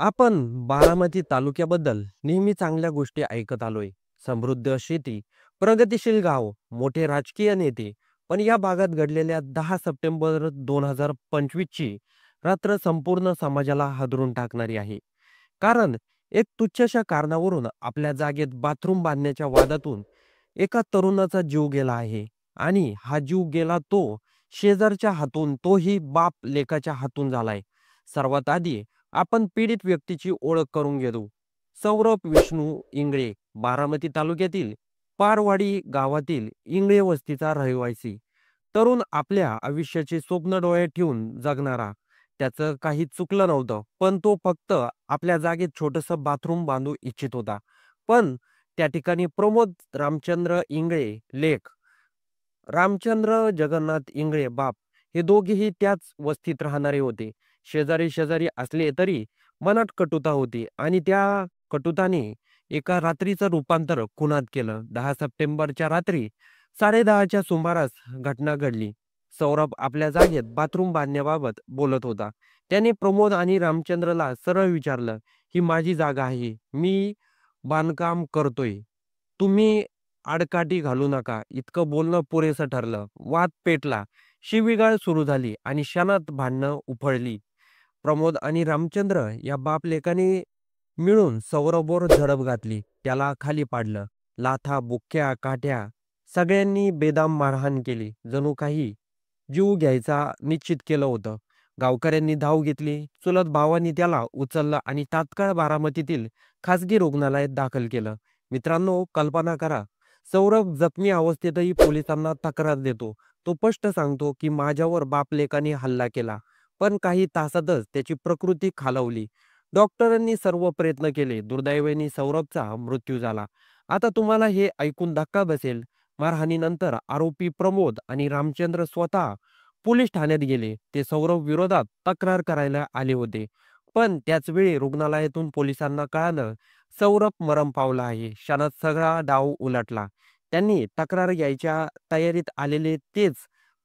आपण बारामती तालुक्याबद्दल नेहमी चांगल्या गोष्टी ऐकत आलोय. समृद्ध शेती, प्रगतिशील गाव, मोठे राजकीय नेते. पण या भागात घडलेल्या 10 सप्टेंबर 2025 ची रात्र संपूर्ण समाजाला हादरून टाकणारी आहे. कारण एक तुच्छशा कारणावरून आपल्या जागेत बाथरूम बांधण्याच्या वादातून एका तरुणाचा जीव गेला आहे. आणि हा जीव गेला तो शेजारच्या हातून, तोही बाप लेकाच्या हातून झालाय. सर्वात आधी आपण पीडित व्यक्तीची ओळख करून घेऊ. सौरभ विष्णू इंगळे, बारामती तालुक्यातील पारवाडी गावातील इंगळे वस्तीचा रहिवासी. तरुण, आपल्या आयुष्याचे स्वप्न डोळ्यात ठेवून जगणारा. त्याचं काही चुकलं नव्हतं, पण तो फक्त आपल्या जागेत छोटंसं बाथरूम बांधू इच्छित होता. पण त्या ठिकाणी प्रमोद रामचंद्र इंगळे लेख, रामचंद्र जगन्नाथ इंगळे बाप, हे दोघेही त्याच वस्तीत राहणारे होते. शेजारी शेजारी असले तरी मनात कटुता होती आणि त्या कटुताने एका रात्रीचं रूपांतर खुनात केलं. 10 सप्टेंबरच्या रात्री 10:30च्या सुमारास घटना घडली. सौरभ आपल्या जागेत बाथरूम बांधण्याबाबत बोलत होता. त्याने प्रमोद आणि रामचंद्रला सरळ विचारलं, "ही माझी जागा आहे. मी बांधकाम करतोय. तुम्ही आडकाठी घालू नका." इतकं बोलणं पुरेसं ठरलं. वाद पेटला. शिवीगाळ सुरू झाली आणि क्षणात भांडणं उफाळली. प्रमोद आणि रामचंद्र या बाप लेकाने मिळून सौरभवर झडप घातली. त्याला खाली पाडलं. लाथा, बुक्क्या, काठ्या सगळ्यांनी बेदम मारहाण केली. जणू काही जीव घ्यायचा निश्चित केलं होतं. गावकऱ्यांनी धाव घेतली. चुलत भावांनी त्याला उचललं आणि तात्काळ बारामतीतील खासगी रुग्णालयात दाखल केलं. मित्रांनो, कल्पना करा, सौरभ जखमी अवस्थेतही पोलिसांना तक्रार देतो. तो स्पष्ट सांगतो की माझ्यावर बापलेकाने हल्ला केला. पण काही तासातच त्याची प्रकृती खालावली. डॉक्टरांनी सर्व प्रयत्न केले. दुर्दैवाने सौरभचा मृत्यू झाला. आता तुम्हाला हे ऐकून धक्का बसेल. मारहाणीनंतर आरोपी प्रमोद आणि रामचंद्र स्वतः पोलीस ठाण्यात गेले. ते सौरभ विरोधात तक्रार करायला आले होते. पण त्याच वेळी रुग्णालयातून पोलिसांना कळालं, सौरभ मरण पावला आहे. क्षणात सगळा डाव उलटला. त्यांनी तक्रार घ्यायच्या तयारीत आलेले तेच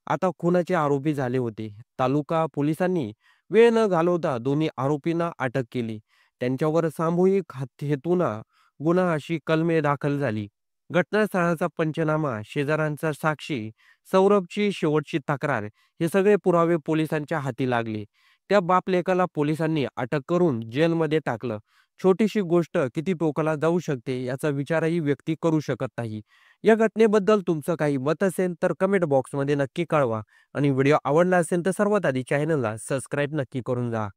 आता खुनाचे आरोपी झाले होते. तालुका पोलिसांनी वेळ न घालवता दोन्ही आरोपींना अटक केली. त्यांच्यावर सामूहिक हेतूना गुन्हा अशी कलमे दाखल झाली. घटनास्थळाचा पंचनामा, शेजाऱ्यांचा साक्षी, सौरभची शेवटची तक्रार, हे सगळे पुरावे पोलिसांच्या हाती लागले. त्या बापलेकाला पोलिसांनी अटक करून जेलमध्ये टाकलं. छोटीशी गोष्ट किती टोकाला जाऊ शकते याचा विचारही व्यक्ती करू शकत नाही. या घटनेबद्दल तुमचं काही मत असेल तर कमेंट बॉक्समध्ये नक्की कळवा आणि व्हिडिओ आवडला असेल तर सर्वात आधी चॅनलला सबस्क्राईब नक्की करून जा.